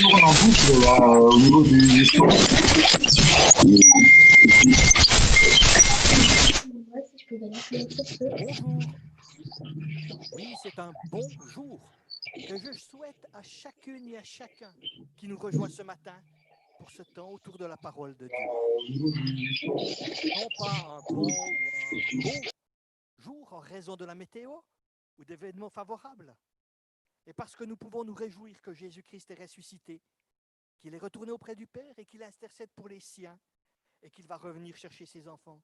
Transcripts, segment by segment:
tourne en boucle là, au niveau du son. Bonjour. Oui, c'est un bon jour que je souhaite à chacune et à chacun qui nous rejoint ce matin pour ce temps autour de la parole de Dieu. Non pas un bon ou un beau jour en raison de la météo ou d'événements favorables, mais parce que nous pouvons nous réjouir que Jésus-Christ est ressuscité, qu'il est retourné auprès du Père et qu'il intercède pour les siens et qu'il va revenir chercher ses enfants.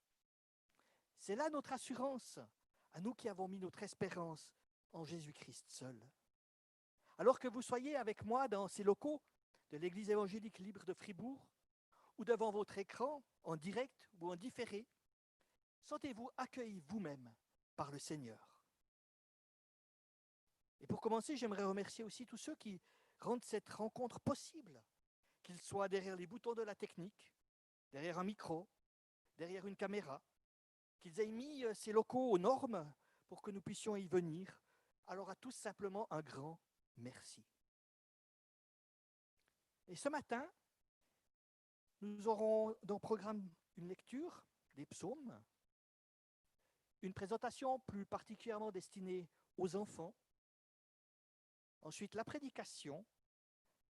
C'est là notre assurance, à nous qui avons mis notre espérance en Jésus-Christ seul. Alors que vous soyez avec moi dans ces locaux de l'Église évangélique libre de Fribourg ou devant votre écran, en direct ou en différé, sentez-vous accueillis vous-même par le Seigneur. Et pour commencer, j'aimerais remercier aussi tous ceux qui rendent cette rencontre possible, qu'ils soient derrière les boutons de la technique, derrière un micro, derrière une caméra, qu'ils aient mis ces locaux aux normes pour que nous puissions y venir. Alors à tous simplement un grand merci. Et ce matin, nous aurons dans le programme une lecture des psaumes, une présentation plus particulièrement destinée aux enfants, ensuite la prédication,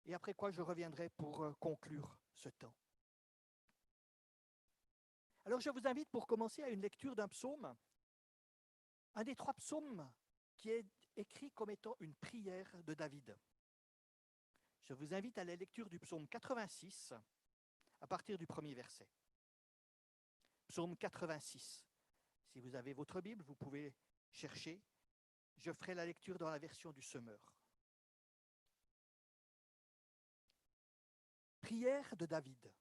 et après quoi je reviendrai pour conclure ce temps. Alors je vous invite pour commencer à une lecture d'un psaume, un des 3 psaumes qui est écrit comme étant une prière de David. Je vous invite à la lecture du psaume 86 à partir du premier verset. Psaume 86. Si vous avez votre Bible, vous pouvez chercher. Je ferai la lecture dans la version du Semeur. Prière de David.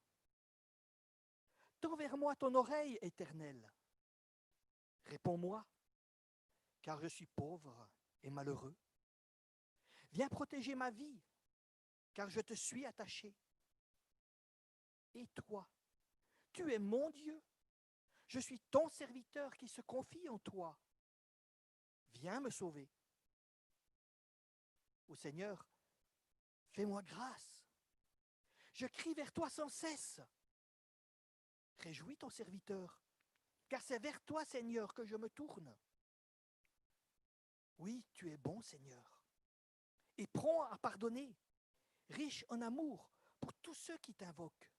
Tends vers moi ton oreille, Éternel. Réponds-moi, car je suis pauvre et malheureux. Viens protéger ma vie, car je te suis attaché. Et toi, tu es mon Dieu. Je suis ton serviteur qui se confie en toi. Viens me sauver. Ô Seigneur, fais-moi grâce. Je crie vers toi sans cesse. Réjouis ton serviteur, car c'est vers toi, Seigneur, que je me tourne. Oui, tu es bon, Seigneur, et prompt à pardonner, riche en amour pour tous ceux qui t'invoquent.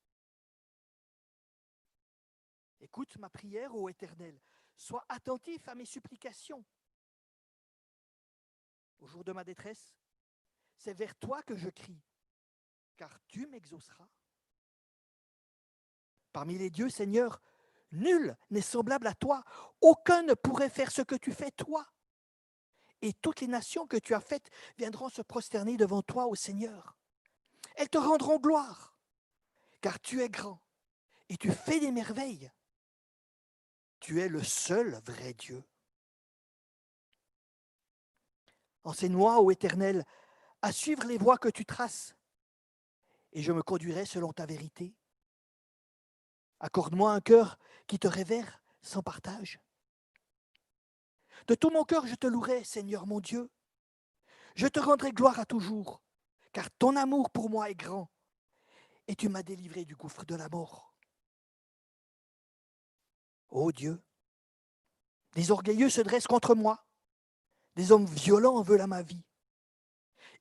Écoute ma prière, ô Éternel, sois attentif à mes supplications. Au jour de ma détresse, c'est vers toi que je crie, car tu m'exauceras. Parmi les dieux, Seigneur, nul n'est semblable à toi. Aucun ne pourrait faire ce que tu fais, toi. Et toutes les nations que tu as faites viendront se prosterner devant toi, ô Seigneur. Elles te rendront gloire, car tu es grand et tu fais des merveilles. Tu es le seul vrai Dieu. Enseigne-moi, ô Éternel, à suivre les voies que tu traces, et je me conduirai selon ta vérité. Accorde-moi un cœur qui te révère sans partage. De tout mon cœur, je te louerai, Seigneur mon Dieu. Je te rendrai gloire à toujours, car ton amour pour moi est grand, et tu m'as délivré du gouffre de la mort. Ô Dieu, des orgueilleux se dressent contre moi, des hommes violents en veulent à ma vie.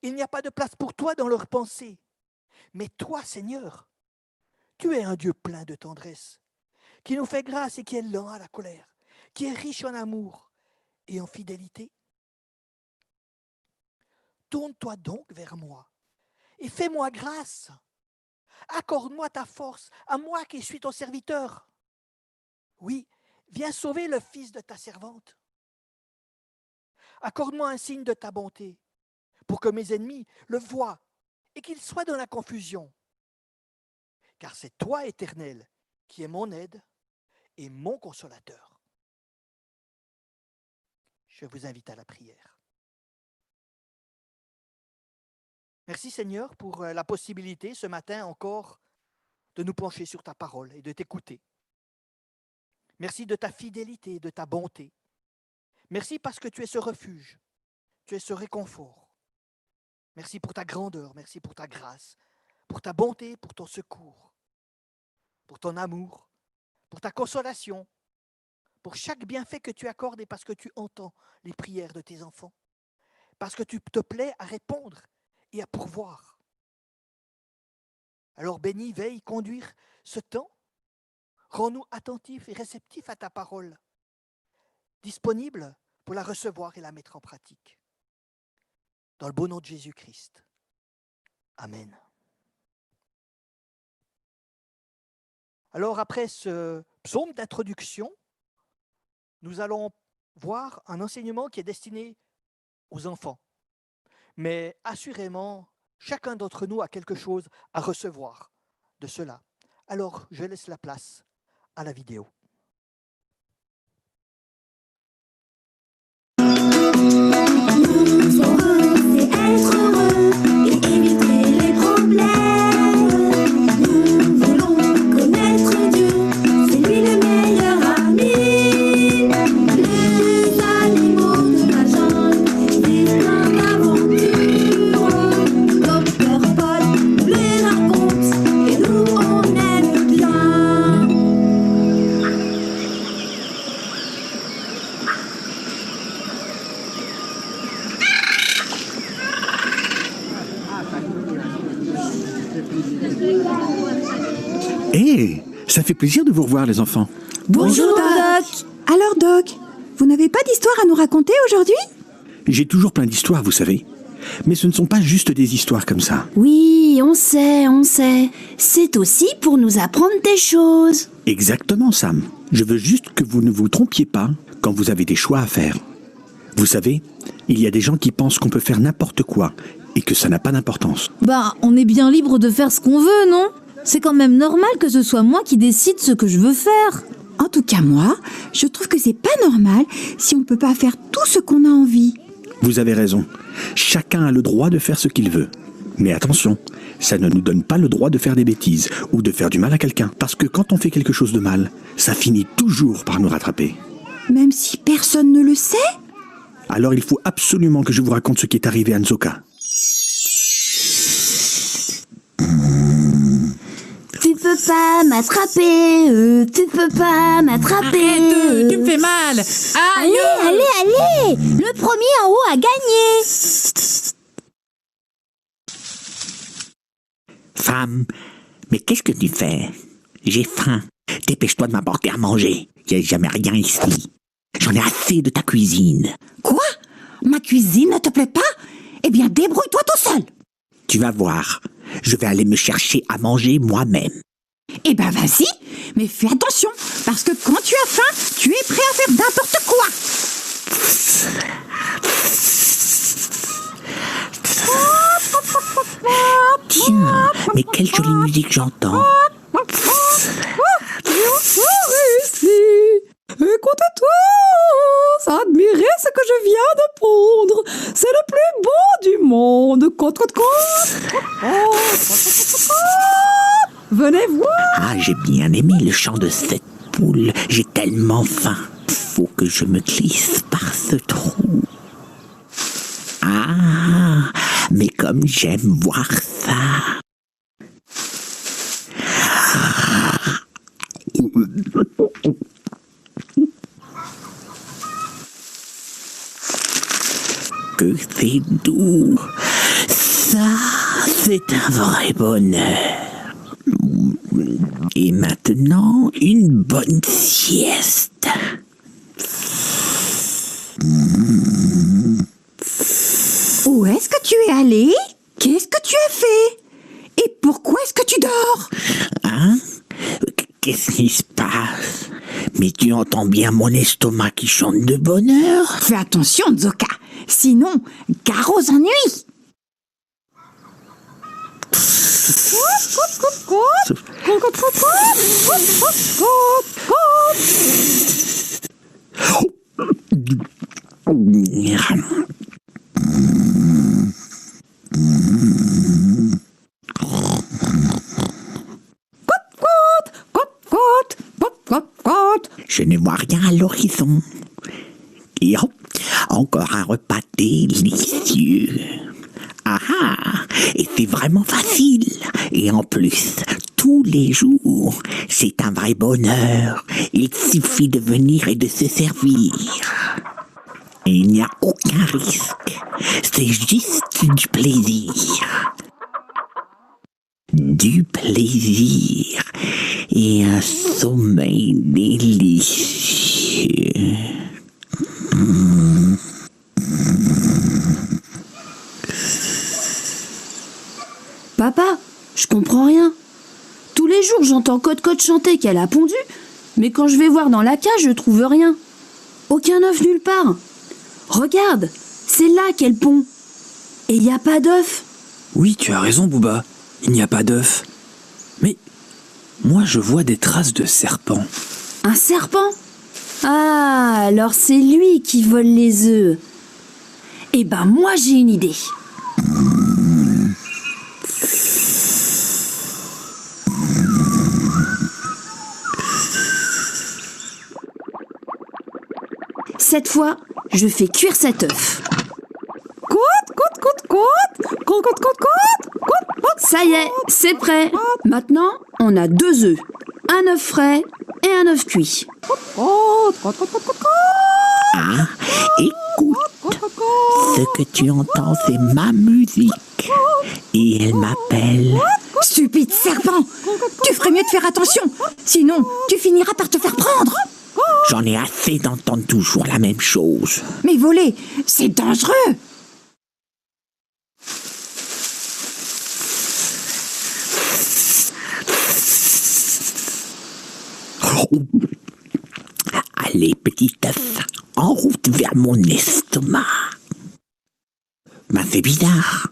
Il n'y a pas de place pour toi dans leurs pensées, mais toi, Seigneur, tu es un Dieu plein de tendresse, qui nous fait grâce et qui est lent à la colère, qui est riche en amour et en fidélité. Tourne-toi donc vers moi et fais-moi grâce. Accorde-moi ta force, à moi qui suis ton serviteur. Oui, viens sauver le fils de ta servante. Accorde-moi un signe de ta bonté, pour que mes ennemis le voient et qu'ils soient dans la confusion. Car c'est toi, Éternel, qui es mon aide et mon consolateur. Je vous invite à la prière. Merci Seigneur pour la possibilité ce matin encore de nous pencher sur ta parole et de t'écouter. Merci de ta fidélité et de ta bonté. Merci parce que tu es ce refuge, tu es ce réconfort. Merci pour ta grandeur, merci pour ta grâce. pour ta bonté, pour ton secours, pour ton amour, pour ta consolation, pour chaque bienfait que tu accordes et parce que tu entends les prières de tes enfants, parce que tu te plais à répondre et à pourvoir. Alors bénis, veille, conduire ce temps. Rends-nous attentifs et réceptifs à ta parole, disponibles pour la recevoir et la mettre en pratique. Dans le beau nom de Jésus-Christ. Amen. Alors après ce psaume d'introduction, nous allons voir un enseignement qui est destiné aux enfants. Mais assurément, chacun d'entre nous a quelque chose à recevoir de cela. Alors, je laisse la place à la vidéo. Nous heureux, c'est être heureux et éviter les problèmes. Nous voulons connaître Dieu, c'est lui le meilleur ami. Les animaux de la jungle vivent plein d'aventures. Docteur Paul nous les raconte et nous on aime bien. Hé, ça fait plaisir de vous revoir les enfants. Bonjour Doc. Alors Doc, vous n'avez pas d'histoire à nous raconter aujourd'hui? J'ai toujours plein d'histoires, vous savez. Mais ce ne sont pas juste des histoires comme ça. Oui, on sait. C'est aussi pour nous apprendre des choses. Exactement, Sam. Je veux juste que vous ne vous trompiez pas quand vous avez des choix à faire. Vous savez, il y a des gens qui pensent qu'on peut faire n'importe quoi et que ça n'a pas d'importance. Bah, on est bien libre de faire ce qu'on veut, non? C'est quand même normal que ce soit moi qui décide ce que je veux faire. En tout cas moi, je trouve que c'est pas normal si on peut pas faire tout ce qu'on a envie. Vous avez raison. Chacun a le droit de faire ce qu'il veut. Mais attention, ça ne nous donne pas le droit de faire des bêtises ou de faire du mal à quelqu'un. Parce que quand on fait quelque chose de mal, ça finit toujours par nous rattraper. Même si personne ne le sait? Alors il faut absolument que je vous raconte ce qui est arrivé à Nzoka. Tu peux pas m'attraper, tu peux pas m'attraper. Arrête, tu me fais mal. Allez, le premier en haut a gagné. Femme, mais qu'est-ce que tu fais? J'ai faim. Dépêche-toi de m'apporter à manger. Il n'y a jamais rien ici. J'en ai assez de ta cuisine. Quoi? Ma cuisine ne te plaît pas? Eh bien débrouille-toi tout seul. Tu vas voir. Je vais aller me chercher à manger moi-même. Eh ben vas-y, mais fais attention, parce que quand tu as faim, tu es prêt à faire n'importe quoi. Tiens, mais quelle jolie musique j'entends. Écoute-toi, admirez ce que je viens de pondre. C'est le plus beau du monde. Côte. Venez voir. Ah, j'ai bien aimé le chant de cette poule. J'ai tellement faim. Faut que je me glisse par ce trou. Ah, mais comme j'aime voir ça. Que c'est doux. Ça, c'est un vrai bonheur. Et maintenant, une bonne sieste. Où est-ce que tu es allé? Qu'est-ce que tu as fait? Et pourquoi est-ce que tu dors? Hein? Qu'est-ce qui se passe? Mais tu entends bien mon estomac qui chante de bonheur? Fais attention, Nzoka. Sinon, gare aux ennuis. Je ne vois rien à l'horizon. Et hop, encore un repas délicieux. Ah ah, et c'est vraiment facile. Et en plus, tous les jours, c'est un vrai bonheur. Il suffit de venir et de se servir. Et il n'y a aucun risque. C'est juste du plaisir. Du plaisir et un sommeil délicieux. Papa, je comprends rien. Tous les jours, j'entends Côte-Côte chanter qu'elle a pondu, mais quand je vais voir dans la cage, je trouve rien. Aucun œuf nulle part. Regarde, c'est là qu'elle pond. Et il n'y a pas d'œuf. Oui, tu as raison, Booba. Il n'y a pas d'œuf. Mais moi, je vois des traces de serpent. Un serpent? Ah, alors c'est lui qui vole les œufs. Eh ben moi j'ai une idée. Cette fois, je fais cuire cet œuf. Côte, côte, côte, côte, côte, côte, côte, côte, côte. Ça y est, c'est prêt. Maintenant, on a 2 œufs. Un œuf frais et un œuf cuit. Côte, côte, côte, côte, côte, Ah, écoute, côte, côte, côte. ce que tu entends, c'est ma musique. Et elle m'appelle. Stupide serpent! Tu ferais mieux de faire attention, sinon tu finiras par te faire prendre. J'en ai assez d'entendre toujours la même chose. Mais voler, c'est dangereux. Allez, petit œuf, en route vers mon estomac. Ben, c'est bizarre.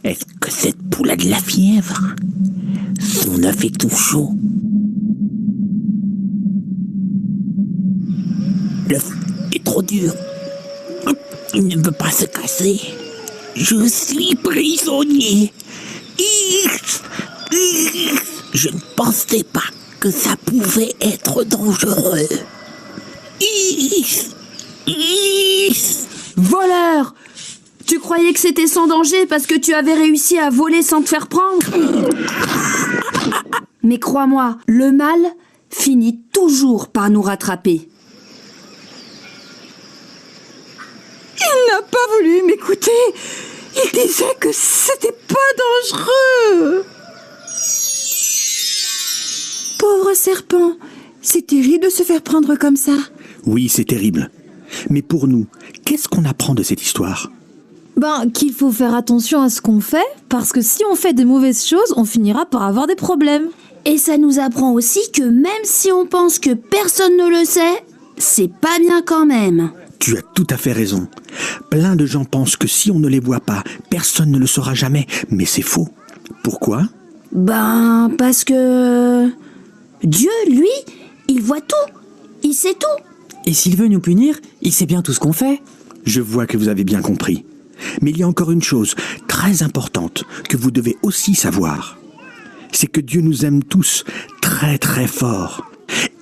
Est-ce que cette poule a de la fièvre? Son œuf est tout chaud. L'œuf est trop dur. Il ne veut pas se casser. Je suis prisonnier. Je ne pensais pas que ça pouvait être dangereux. Voleur! Tu croyais que c'était sans danger parce que tu avais réussi à voler sans te faire prendre? Mais crois-moi, le mal finit toujours par nous rattraper. Il n'a pas voulu m'écouter. Il disait que c'était pas dangereux. Pauvre serpent, c'est terrible de se faire prendre comme ça. Oui, c'est terrible. Mais pour nous, qu'est-ce qu'on apprend de cette histoire? Ben, qu'il faut faire attention à ce qu'on fait, parce que si on fait des mauvaises choses, on finira par avoir des problèmes. Et ça nous apprend aussi que même si on pense que personne ne le sait, c'est pas bien quand même. Tu as tout à fait raison. Plein de gens pensent que si on ne les voit pas, personne ne le saura jamais. Mais c'est faux. Pourquoi? Ben, parce que... Dieu, lui, il voit tout. Il sait tout. Et s'il veut nous punir, il sait bien tout ce qu'on fait. Je vois que vous avez bien compris. Mais il y a encore une chose très importante que vous devez aussi savoir. C'est que Dieu nous aime tous très très fort.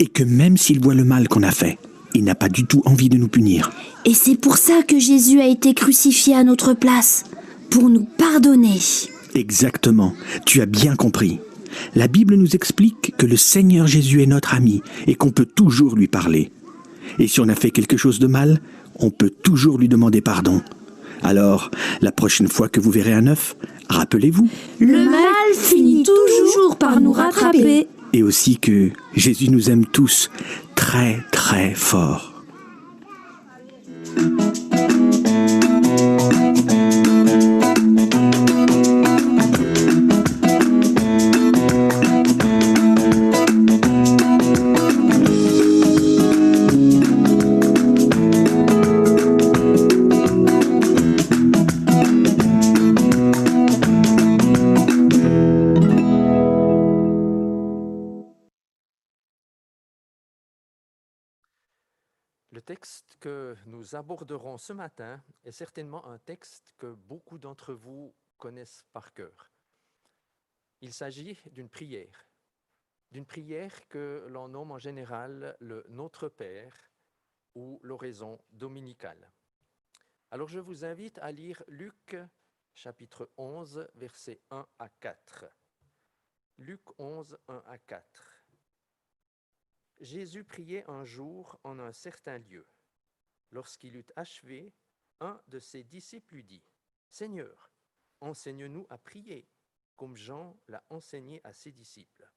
Et que même s'il voit le mal qu'on a fait, il n'a pas du tout envie de nous punir. Et c'est pour ça que Jésus a été crucifié à notre place, pour nous pardonner. Exactement, tu as bien compris. La Bible nous explique que le Seigneur Jésus est notre ami et qu'on peut toujours lui parler. Et si on a fait quelque chose de mal, on peut toujours lui demander pardon. Alors, la prochaine fois que vous verrez un œuf, rappelez-vous. Le mal finit toujours par nous rattraper. Et aussi que Jésus nous aime tous très très fort. Le texte que nous aborderons ce matin est certainement un texte que beaucoup d'entre vous connaissent par cœur. Il s'agit d'une prière que l'on nomme en général le Notre Père ou l'oraison dominicale. Alors je vous invite à lire Luc chapitre 11, versets 1 à 4. Luc 11, 1 à 4. Jésus priait un jour en un certain lieu. Lorsqu'il eut achevé, un de ses disciples lui dit, « Seigneur, enseigne-nous à prier, comme Jean l'a enseigné à ses disciples. »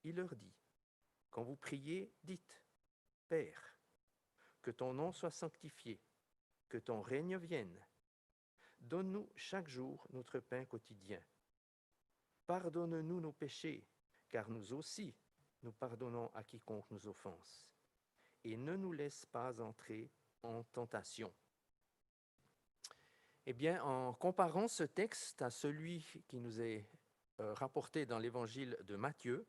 Il leur dit, « Quand vous priez, dites, « Père, que ton nom soit sanctifié, que ton règne vienne. Donne-nous chaque jour notre pain quotidien. Pardonne-nous nos péchés, car nous aussi, nous pardonnons à quiconque nous offense. Et ne nous laisse pas entrer en tentation. » Eh bien, en comparant ce texte à celui qui nous est rapporté dans l'évangile de Matthieu,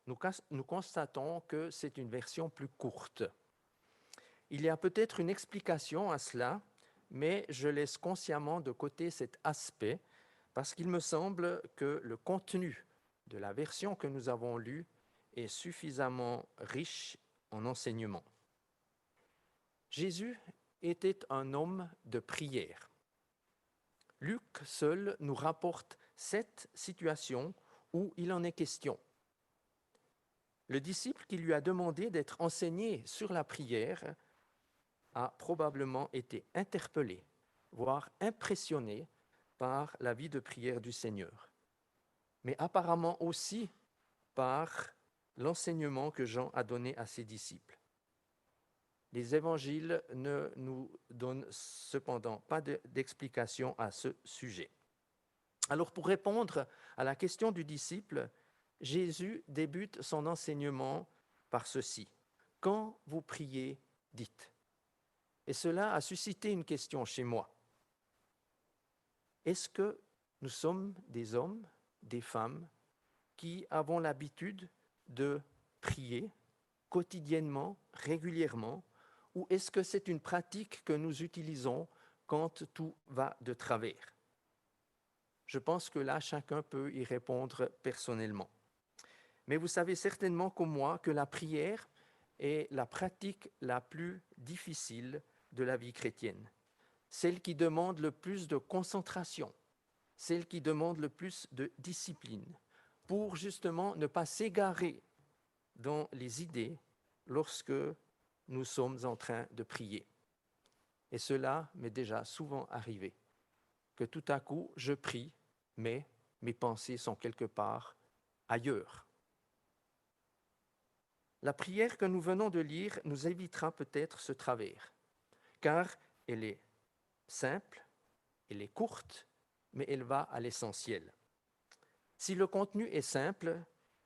nous constatons que c'est une version plus courte. Il y a peut-être une explication à cela, mais je laisse consciemment de côté cet aspect parce qu'il me semble que le contenu de la version que nous avons lue est suffisamment riche en enseignements. Jésus était un homme de prière. Luc seul nous rapporte 7 situations où il en est question. Le disciple qui lui a demandé d'être enseigné sur la prière a probablement été interpellé, voire impressionné par la vie de prière du Seigneur, mais apparemment aussi par l'enseignement que Jean a donné à ses disciples. Les évangiles ne nous donnent cependant pas d'explication à ce sujet. Alors, pour répondre à la question du disciple, Jésus débute son enseignement par ceci. « Quand vous priez, dites. » Et cela a suscité une question chez moi. Est-ce que nous sommes des hommes, des femmes qui avons l'habitude de prier quotidiennement, régulièrement, ou est-ce que c'est une pratique que nous utilisons quand tout va de travers? Je pense que là, chacun peut y répondre personnellement. Mais vous savez certainement comme moi que la prière est la pratique la plus difficile de la vie chrétienne, celle qui demande le plus de concentration, celle qui demande le plus de discipline, pour justement ne pas s'égarer dans les idées lorsque nous sommes en train de prier. Et cela m'est déjà souvent arrivé, que tout à coup je prie, mais mes pensées sont quelque part ailleurs. La prière que nous venons de lire nous évitera peut-être ce travers, car elle est simple, elle est courte, mais elle va à l'essentiel. Si le contenu est simple,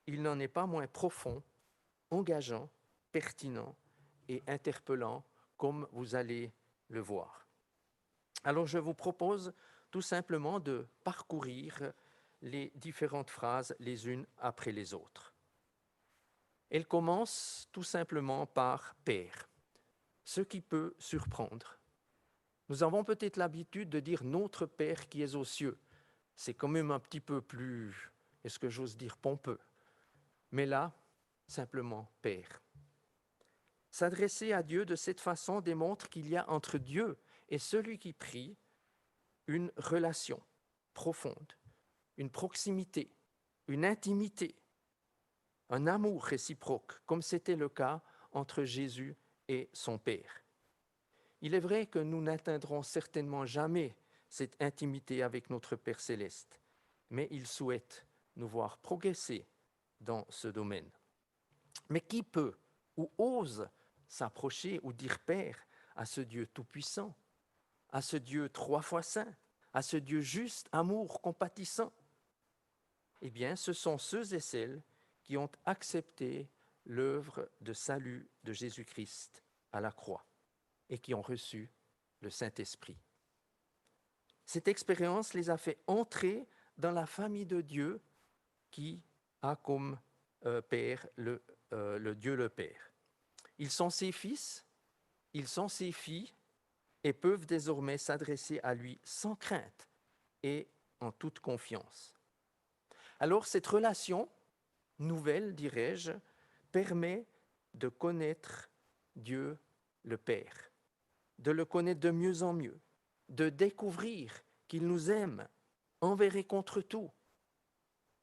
il n'en est pas moins profond, engageant, pertinent et interpellant, comme vous allez le voir. Alors je vous propose tout simplement de parcourir les différentes phrases les unes après les autres. Elle commence tout simplement par « Père », ce qui peut surprendre. Nous avons peut-être l'habitude de dire « Notre Père qui es aux cieux ». C'est quand même un petit peu plus, est-ce que j'ose dire, pompeux. Mais là, simplement « Père ». S'adresser à Dieu de cette façon démontre qu'il y a entre Dieu et celui qui prie une relation profonde, une proximité, une intimité, un amour réciproque, comme c'était le cas entre Jésus et son Père. Il est vrai que nous n'atteindrons certainement jamais cette intimité avec notre Père céleste, mais il souhaite nous voir progresser dans ce domaine. Mais qui peut ou ose s'approcher ou dire Père à ce Dieu tout-puissant, à ce Dieu 3 fois saint, à ce Dieu juste, amour, compatissant? Eh bien, ce sont ceux et celles qui ont accepté l'œuvre de salut de Jésus-Christ à la croix et qui ont reçu le Saint-Esprit. Cette expérience les a fait entrer dans la famille de Dieu qui a comme Père le Dieu le Père. Ils sont ses fils, ils sont ses filles et peuvent désormais s'adresser à lui sans crainte et en toute confiance. Alors cette relation nouvelle, dirais-je, permet de connaître Dieu le Père, de le connaître de mieux en mieux, de découvrir qu'il nous aime envers et contre tout,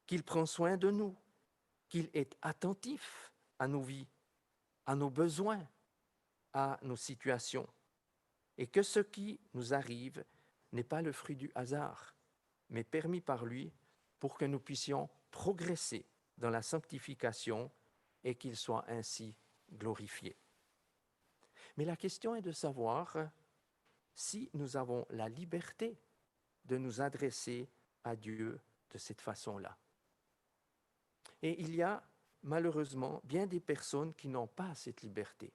qu'il prend soin de nous, qu'il est attentif à nos vies, à nos besoins, à nos situations, et que ce qui nous arrive n'est pas le fruit du hasard, mais permis par lui pour que nous puissions progresser dans la sanctification et qu'il soit ainsi glorifié. Mais la question est de savoir si nous avons la liberté de nous adresser à Dieu de cette façon-là. Et il y a malheureusement bien des personnes qui n'ont pas cette liberté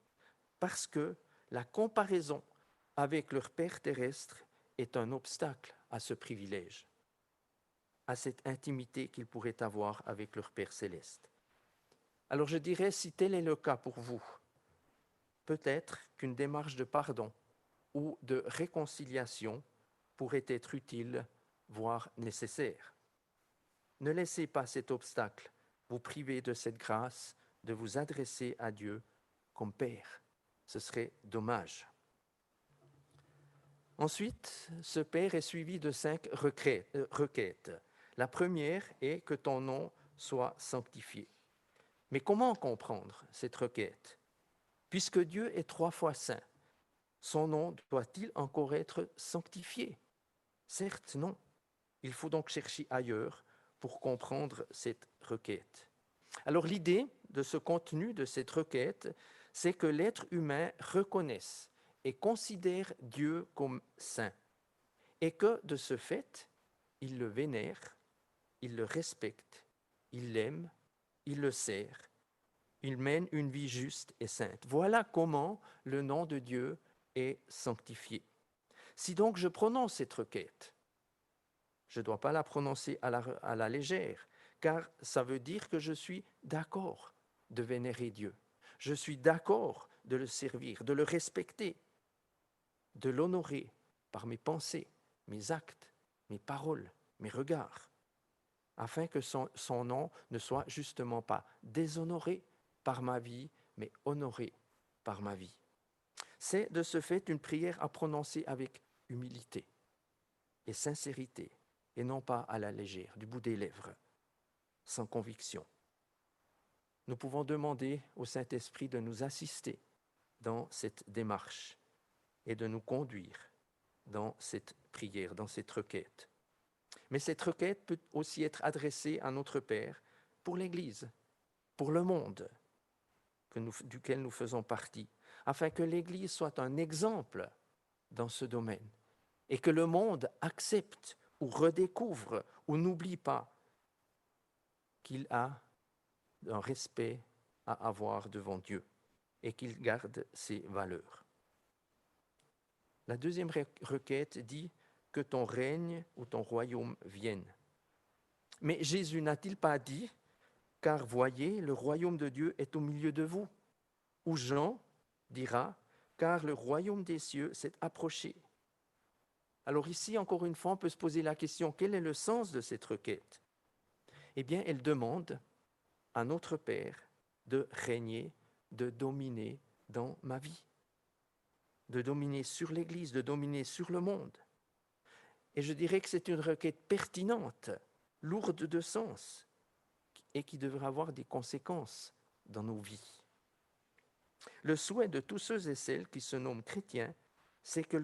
parce que la comparaison avec leur Père terrestre est un obstacle à ce privilège, à cette intimité qu'ils pourraient avoir avec leur Père céleste. Alors je dirais, si tel est le cas pour vous, peut-être qu'une démarche de pardon ou de réconciliation pourrait être utile, voire nécessaire. Ne laissez pas cet obstacle vous priver de cette grâce de vous adresser à Dieu comme Père. Ce serait dommage. Ensuite, ce Père est suivi de 5 requêtes. La première est que ton nom soit sanctifié. Mais comment comprendre cette requête? Puisque Dieu est 3 fois saint, son nom doit-il encore être sanctifié? Certes, non. Il faut donc chercher ailleurs pour comprendre cette requête. Alors l'idée de ce contenu de cette requête, c'est que l'être humain reconnaisse et considère Dieu comme saint, et que de ce fait, il le vénère, il le respecte, il l'aime, il le sert, il mène une vie juste et sainte. Voilà comment le nom de Dieu est sanctifié. Si donc je prononce cette requête, je ne dois pas la prononcer à la légère, car ça veut dire que je suis d'accord de vénérer Dieu. Je suis d'accord de le servir, de le respecter, de l'honorer par mes pensées, mes actes, mes paroles, mes regards, afin que son nom ne soit justement pas déshonoré par ma vie, mais honoré par ma vie. C'est de ce fait une prière à prononcer avec humilité et sincérité, et non pas à la légère, du bout des lèvres, sans conviction. Nous pouvons demander au Saint-Esprit de nous assister dans cette démarche et de nous conduire dans cette prière, dans cette requête. Mais cette requête peut aussi être adressée à notre Père pour l'Église, pour le monde duquel nous faisons partie, afin que l'Église soit un exemple dans ce domaine et que le monde accepte ou redécouvre ou n'oublie pas qu'il a un respect à avoir devant Dieu et qu'il garde ses valeurs. La deuxième requête dit que ton règne ou ton royaume vienne. Mais Jésus n'a-t-il pas dit, car voyez, le royaume de Dieu est au milieu de vous, ou Jean dira, car le royaume des cieux s'est approché. Alors ici, encore une fois, on peut se poser la question, quel est le sens de cette requête? Eh bien, elle demande à notre Père de régner, de dominer dans ma vie, de dominer sur l'Église, de dominer sur le monde. Et je dirais que c'est une requête pertinente, lourde de sens, et qui devrait avoir des conséquences dans nos vies. Le souhait de tous ceux et celles qui se nomment chrétiens, c'est que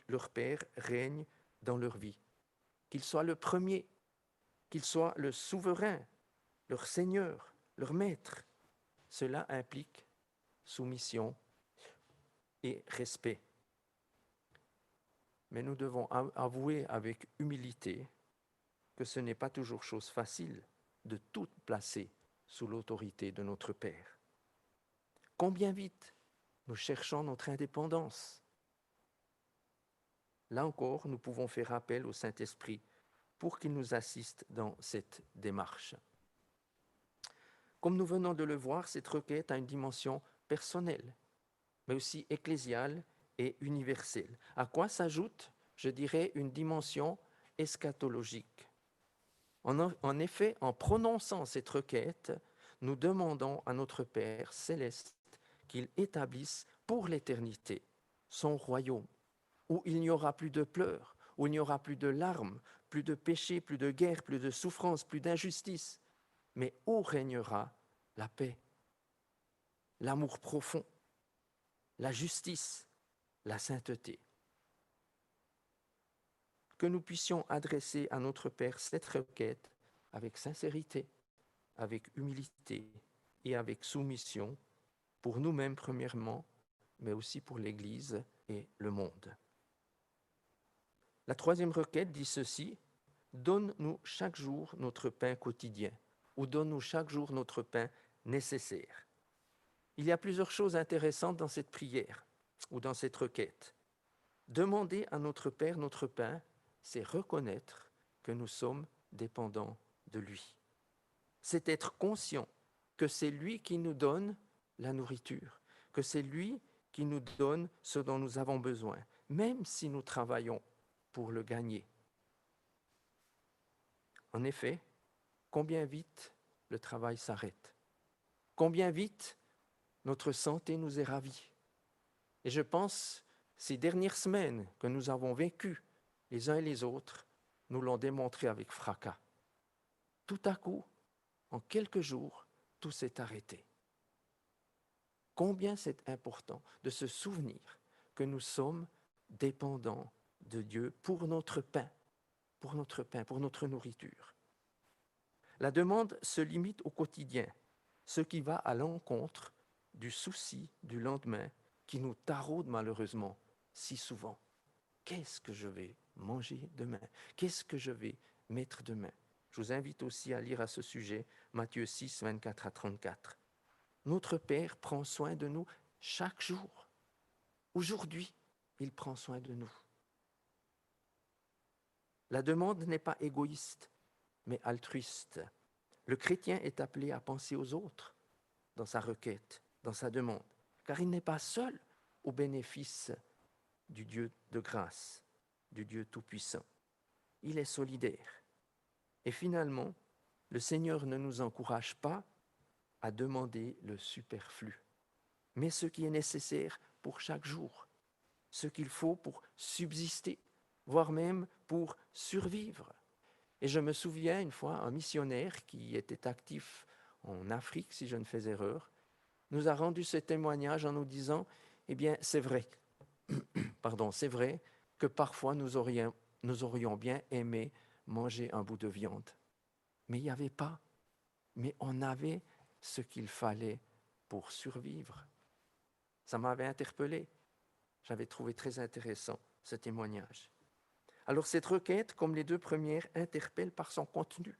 leur Père règne dans leur vie, qu'il soit le premier, qu'il soit le souverain, leur Seigneur, leur Maître. Cela implique soumission et respect. Mais nous devons avouer avec humilité que ce n'est pas toujours chose facile de tout placer sous l'autorité de notre Père. Combien vite nous cherchons notre indépendance. Là encore, nous pouvons faire appel au Saint-Esprit pour qu'il nous assiste dans cette démarche. Comme nous venons de le voir, cette requête a une dimension personnelle, mais aussi ecclésiale et universelle. À quoi s'ajoute, je dirais, une dimension eschatologique. En effet, en prononçant cette requête, nous demandons à notre Père céleste qu'il établisse pour l'éternité son royaume, où il n'y aura plus de pleurs, où il n'y aura plus de larmes, plus de péché, plus de guerre, plus de souffrance, plus d'injustice, mais où régnera la paix, l'amour profond, la justice, la sainteté. Que nous puissions adresser à notre Père cette requête avec sincérité, avec humilité et avec soumission, pour nous-mêmes premièrement, mais aussi pour l'Église et le monde. La troisième requête dit ceci: donne-nous chaque jour notre pain quotidien, ou donne-nous chaque jour notre pain nécessaire. Il y a plusieurs choses intéressantes dans cette prière ou dans cette requête. Demander à notre Père notre pain, c'est reconnaître que nous sommes dépendants de lui. C'est être conscient que c'est lui qui nous donne la nourriture, que c'est lui qui nous donne ce dont nous avons besoin, même si nous travaillons pour le gagner. En effet, combien vite le travail s'arrête, combien vite notre santé nous est ravie. Et je pense, ces dernières semaines que nous avons vécues, les uns et les autres, nous l'ont démontré avec fracas. Tout à coup, en quelques jours, tout s'est arrêté. Combien c'est important de se souvenir que nous sommes dépendants de Dieu pour notre pain, pour notre nourriture. La demande se limite au quotidien, ce qui va à l'encontre du souci du lendemain qui nous taraude malheureusement si souvent. Qu'est-ce que je vais manger demain? Qu'est-ce que je vais mettre demain? Je vous invite aussi à lire à ce sujet Matthieu 6, 24 à 34. Notre Père prend soin de nous chaque jour. Aujourd'hui, il prend soin de nous. La demande n'est pas égoïste, mais altruiste. Le chrétien est appelé à penser aux autres dans sa requête, dans sa demande, car il n'est pas seul au bénéfice du Dieu de grâce, du Dieu tout-puissant. Il est solidaire. Et finalement, le Seigneur ne nous encourage pas à demander le superflu, mais ce qui est nécessaire pour chaque jour, ce qu'il faut pour subsister, voire même pour survivre. Et je me souviens une fois, un missionnaire qui était actif en Afrique, si je ne fais erreur, nous a rendu ce témoignage en nous disant, eh bien, c'est vrai, c'est vrai que parfois nous aurions bien aimé manger un bout de viande. Mais il n'y avait pas. Mais on avait ce qu'il fallait pour survivre. Ça m'avait interpellé. J'avais trouvé très intéressant ce témoignage. Alors cette requête, comme les deux premières, interpelle par son contenu.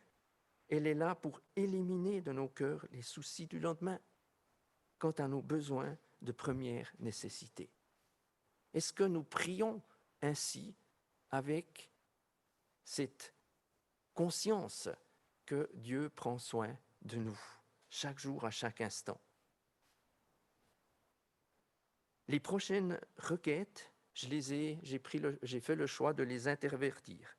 Elle est là pour éliminer de nos cœurs les soucis du lendemain quant à nos besoins de première nécessité. Est-ce que nous prions ainsi avec cette conscience que Dieu prend soin de nous, chaque jour, à chaque instant? Les prochaines requêtes, j'ai fait le choix de les intervertir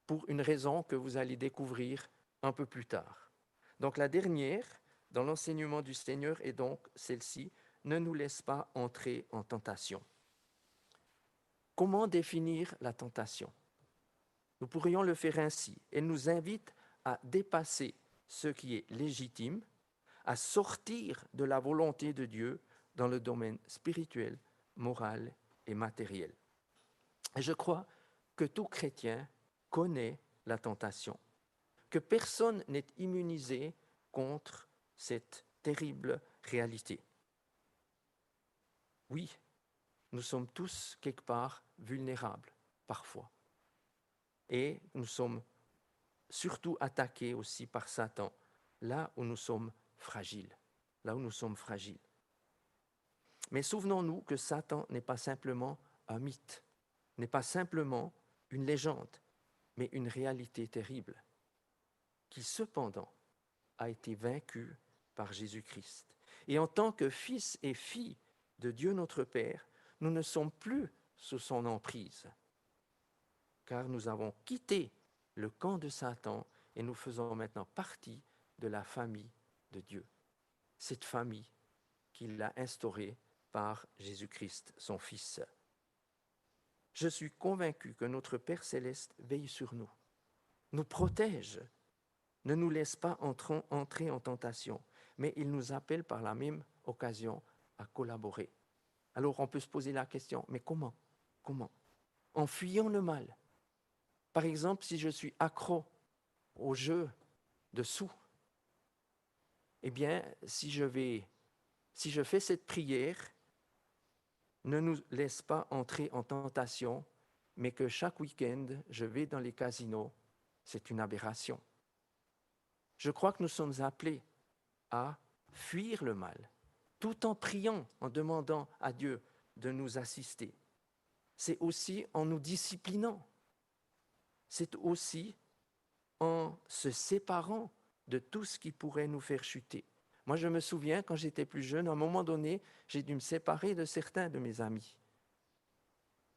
pour une raison que vous allez découvrir un peu plus tard. Donc la dernière, dans l'enseignement du Seigneur, est donc celle-ci: ne nous laisse pas entrer en tentation. Comment définir la tentation? Nous pourrions le faire ainsi. Elle nous invite à dépasser ce qui est légitime, à sortir de la volonté de Dieu dans le domaine spirituel, moral et matériel. Et je crois que tout chrétien connaît la tentation, que personne n'est immunisé contre cette terrible réalité. Oui, nous sommes tous quelque part vulnérables, parfois. Et nous sommes surtout attaqués aussi par Satan, là où nous sommes fragiles. Mais souvenons-nous que Satan n'est pas simplement un mythe, n'est pas simplement une légende, mais une réalité terrible, qui cependant a été vaincue par Jésus-Christ. Et en tant que fils et filles de Dieu notre Père, nous ne sommes plus sous son emprise, car nous avons quitté le camp de Satan et nous faisons maintenant partie de la famille de Dieu. Cette famille qu'il a instaurée par Jésus-Christ, son Fils. Je suis convaincu que notre Père céleste veille sur nous, nous protège, ne nous laisse pas entrer en tentation, mais il nous appelle par la même occasion à collaborer. Alors on peut se poser la question, mais comment? Comment? En fuyant le mal. Par exemple, si je suis accro au jeu de sous, eh bien, si je fais cette prière, ne nous laisse pas entrer en tentation, mais que chaque week-end, je vais dans les casinos, c'est une aberration. Je crois que nous sommes appelés à fuir le mal, tout en priant, en demandant à Dieu de nous assister. C'est aussi en nous disciplinant. C'est aussi en se séparant de tout ce qui pourrait nous faire chuter. Moi, je me souviens, quand j'étais plus jeune, à un moment donné, j'ai dû me séparer de certains de mes amis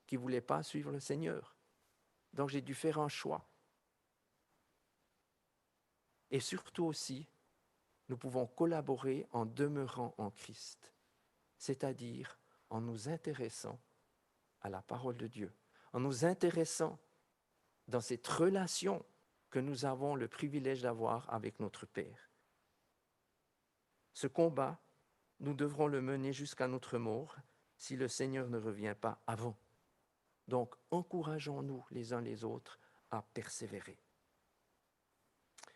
qui ne voulaient pas suivre le Seigneur. Donc, j'ai dû faire un choix. Et surtout aussi, nous pouvons collaborer en demeurant en Christ, c'est-à-dire en nous intéressant à la parole de Dieu, en nous intéressant dans cette relation que nous avons le privilège d'avoir avec notre Père. Ce combat, nous devrons le mener jusqu'à notre mort si le Seigneur ne revient pas avant. Donc, encourageons-nous les uns les autres à persévérer.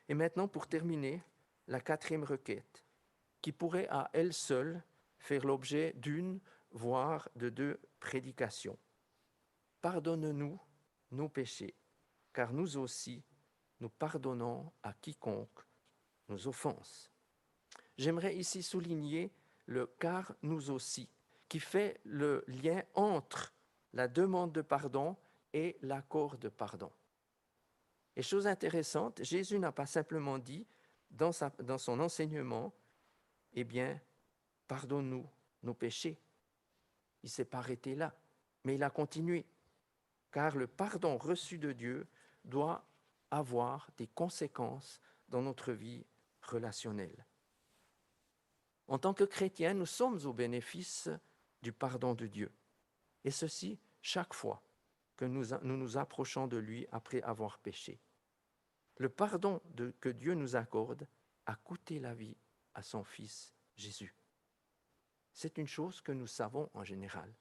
Et maintenant, pour terminer, la 4e requête, qui pourrait à elle seule faire l'objet d'une, voire de 2 prédications. Pardonne-nous nos péchés, car nous aussi, nous pardonnons à quiconque nous offense. J'aimerais ici souligner le « car nous aussi », qui fait le lien entre la demande de pardon et l'accord de pardon. Et chose intéressante, Jésus n'a pas simplement dit dans son enseignement, eh bien, pardonne-nous nos péchés. Il ne s'est pas arrêté là, mais il a continué, car le pardon reçu de Dieu doit avoir des conséquences dans notre vie relationnelle. En tant que chrétiens, nous sommes au bénéfice du pardon de Dieu, et ceci chaque fois que nous nous approchons de lui après avoir péché. Le pardon que Dieu nous accorde a coûté la vie à son Fils Jésus. C'est une chose que nous savons en général.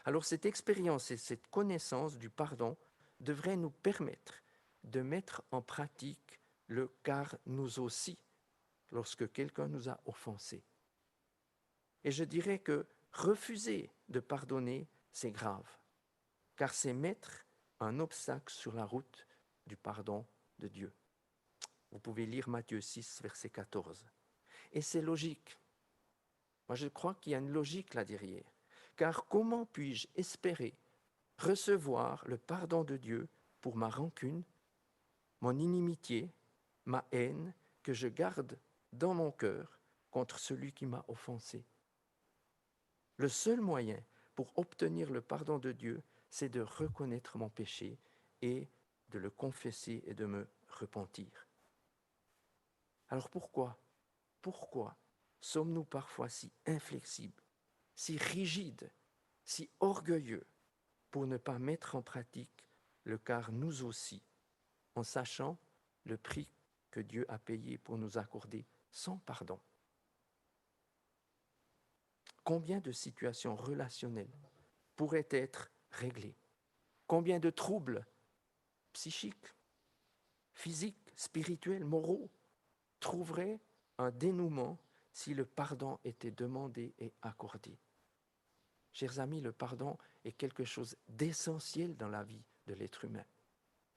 Alors cette expérience et cette connaissance du pardon devraient nous permettre de mettre en pratique le « car nous aussi » lorsque quelqu'un nous a offensés. Et je dirais que refuser de pardonner, c'est grave, car c'est mettre un obstacle sur la route du pardon de Dieu. Vous pouvez lire Matthieu 6, verset 14. Et c'est logique. Moi, je crois qu'il y a une logique là derrière. Car comment puis-je espérer recevoir le pardon de Dieu pour ma rancune, mon inimitié, ma haine que je garde dans mon cœur contre celui qui m'a offensé? Le seul moyen pour obtenir le pardon de Dieu, c'est de reconnaître mon péché et de le confesser et de me repentir. Alors pourquoi sommes-nous parfois si inflexibles, si rigides, si orgueilleux pour ne pas mettre en pratique le « car nous aussi », en sachant le prix que Dieu a payé pour nous accorder son pardon? Combien de situations relationnelles pourraient être réglées? Combien de troubles psychiques, physiques, spirituels, moraux trouveraient un dénouement si le pardon était demandé et accordé? Chers amis, le pardon est quelque chose d'essentiel dans la vie de l'être humain,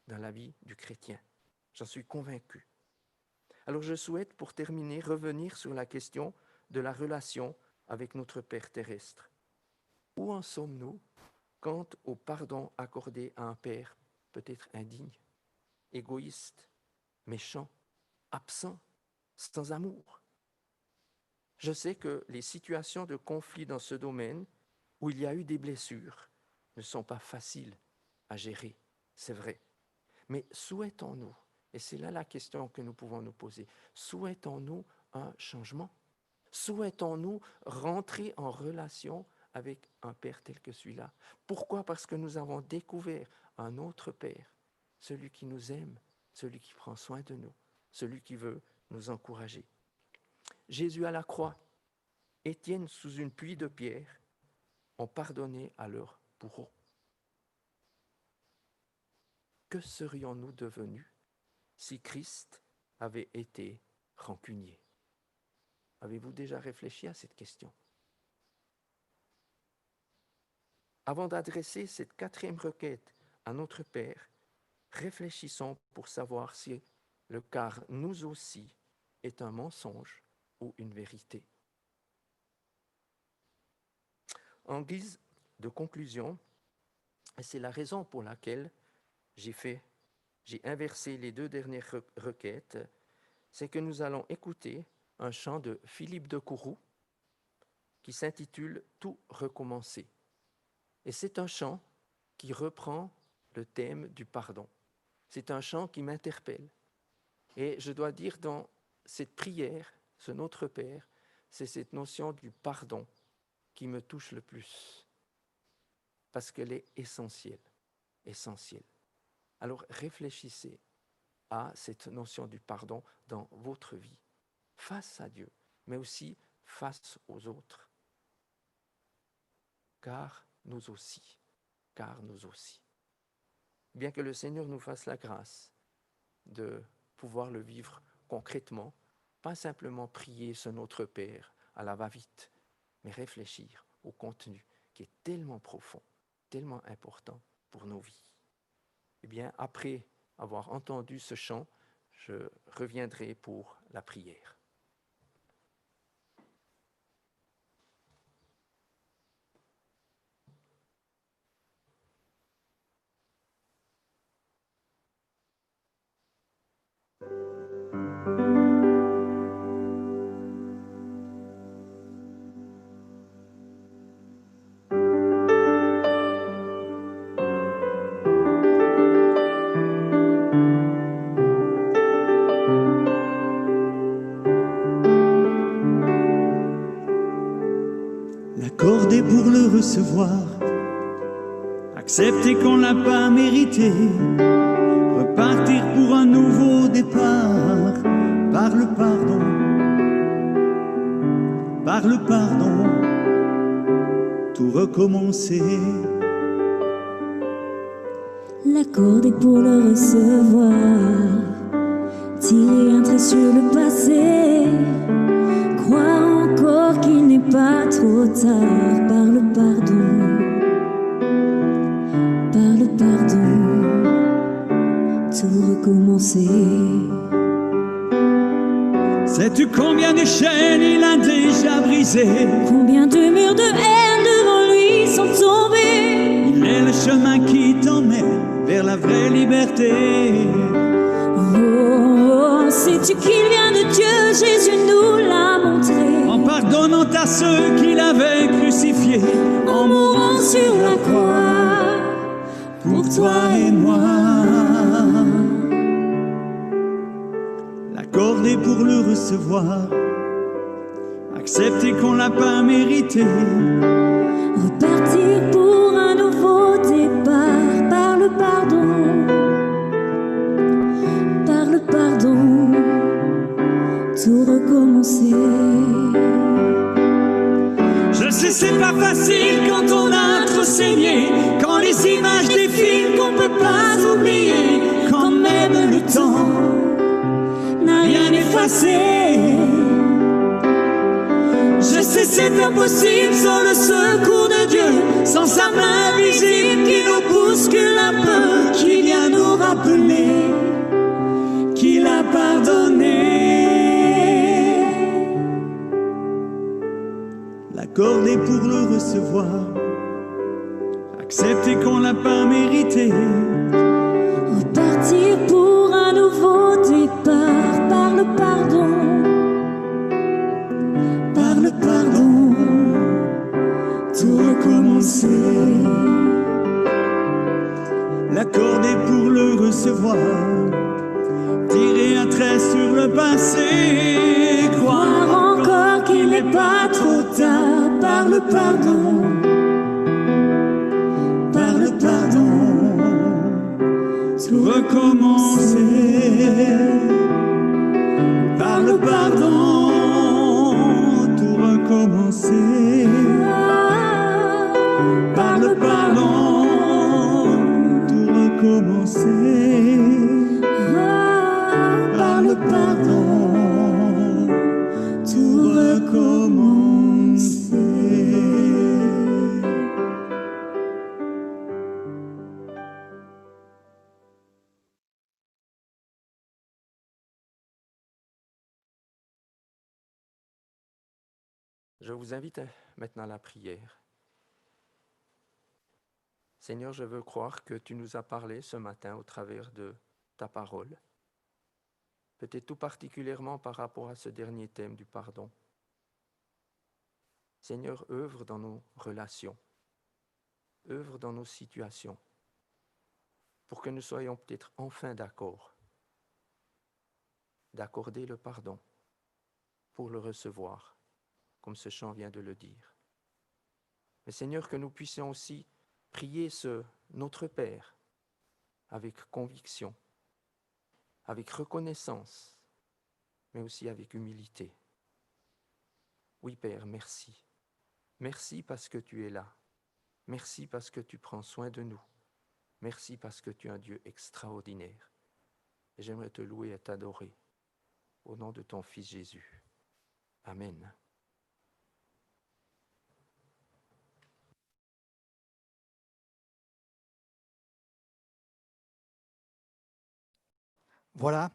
dans la vie du chrétien. J'en suis convaincu. Alors je souhaite, pour terminer, revenir sur la question de la relation avec notre Père terrestre. Où en sommes-nous quant au pardon accordé à un Père peut-être indigne, égoïste, méchant, absent, sans amour? Je sais que les situations de conflit dans ce domaine, où il y a eu des blessures, ne sont pas faciles à gérer, c'est vrai. Mais souhaitons-nous, et c'est là la question que nous pouvons nous poser, souhaitons-nous un changement? Souhaitons-nous rentrer en relation avec un Père tel que celui-là. Pourquoi? Parce que nous avons découvert un autre Père, celui qui nous aime, celui qui prend soin de nous, celui qui veut nous encourager. Jésus à la croix, Étienne sous une pluie de pierres, ont pardonné à leurs bourreaux. Que serions-nous devenus si Christ avait été rancunier? Avez-vous déjà réfléchi à cette question? Avant d'adresser cette 4e requête à notre Père, réfléchissons pour savoir si le « car nous aussi » est un mensonge ou une vérité. En guise de conclusion, et c'est la raison pour laquelle j'ai inversé les 2 dernières requêtes, c'est que nous allons écouter un chant de Philippe de Courroux qui s'intitule « Tout recommencer ». Et c'est un chant qui reprend le thème du pardon. C'est un chant qui m'interpelle. Et je dois dire, dans cette prière, ce Notre Père, c'est cette notion du pardon qui me touche le plus. Parce qu'elle est essentielle. Essentielle. Alors réfléchissez à cette notion du pardon dans votre vie, face à Dieu, mais aussi face aux autres. Car nous aussi. Bien que le Seigneur nous fasse la grâce de pouvoir le vivre concrètement, pas simplement prier ce Notre Père à la va-vite, mais réfléchir au contenu qui est tellement profond, tellement important pour nos vies. Eh bien, après avoir entendu ce chant, je reviendrai pour la prière. L'accorder pour le recevoir, accepter qu'on l'a pas mérité, repartir pour un nouveau départ, par le pardon, tout recommencer. L'accorder pour le recevoir, tirer un trait sur le passé, croire encore qu'il n'est pas trop tard, par le pardon, tout recommencer. Sais-tu combien de chaînes il a déjà brisées? Combien de murs de haine devant lui sont tombés? Il est le chemin qui t'emmène vers la vraie liberté. Oh, sais-tu qu'il vient de Dieu, Jésus nous l'a montré. En pardonnant à ceux qu'il avait crucifiés, en mourant sur la croix, pour toi et moi. L'accorder pour le recevoir, accepter qu'on l'a pas mérité, repartir pour un nouveau départ, par le pardon, tout recommencer. Je sais c'est pas facile quand on a trop saigné, quand les images défilent qu'on peut pas oublier, quand même le temps n'a rien effacé. Je sais c'est impossible sans le secours de Dieu, sans sa main visible qui nous bouscule un peu, qui vient nous rappeler qu'il a pardonné. L'accorder pour le recevoir, accepter qu'on l'a pas mérité, repartir pour un nouveau départ, par le pardon, tout recommencer. L'accorder pour le recevoir, tirer un trait sur le passé, croire encore qu'il n'est pas trop tard, par par le pardon, tout recommencer, par le pardon, tout recommencer, par le pardon, tout recommencer, par le pardon, tout recommencer. Je vous invite maintenant à la prière. Seigneur, je veux croire que tu nous as parlé ce matin au travers de ta parole, peut-être tout particulièrement par rapport à ce dernier thème du pardon. Seigneur, œuvre dans nos relations, œuvre dans nos situations, pour que nous soyons peut-être enfin d'accord, d'accorder le pardon pour le recevoir, comme ce chant vient de le dire. Mais Seigneur, que nous puissions aussi prier ce Notre Père avec conviction, avec reconnaissance, mais aussi avec humilité. Oui, Père, merci. Merci parce que tu es là. Merci parce que tu prends soin de nous. Merci parce que tu es un Dieu extraordinaire. Et j'aimerais te louer et t'adorer au nom de ton Fils Jésus. Amen. Voilà.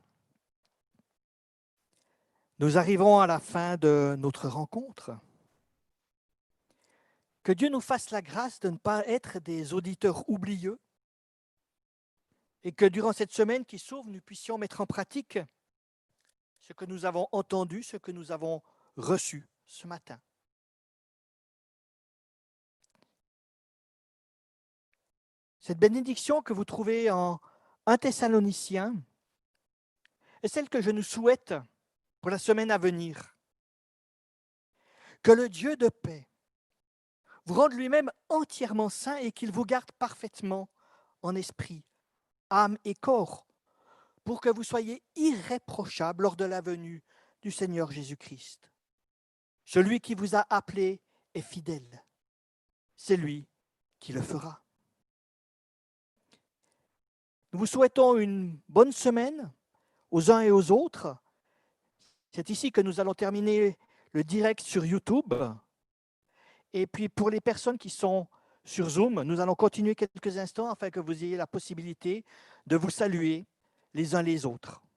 Nous arrivons à la fin de notre rencontre. Que Dieu nous fasse la grâce de ne pas être des auditeurs oublieux et que durant cette semaine qui s'ouvre, nous puissions mettre en pratique ce que nous avons entendu, ce que nous avons reçu ce matin. Cette bénédiction que vous trouvez en 1 Thessaloniciens est celle que je nous souhaite pour la semaine à venir. Que le Dieu de paix vous rende lui-même entièrement saint et qu'il vous garde parfaitement en esprit, âme et corps, pour que vous soyez irréprochables lors de la venue du Seigneur Jésus-Christ. Celui qui vous a appelé est fidèle. C'est lui qui le fera. Nous vous souhaitons une bonne semaine aux uns et aux autres. C'est ici que nous allons terminer le direct sur YouTube. Et puis pour les personnes qui sont sur Zoom, nous allons continuer quelques instants afin que vous ayez la possibilité de vous saluer les uns les autres.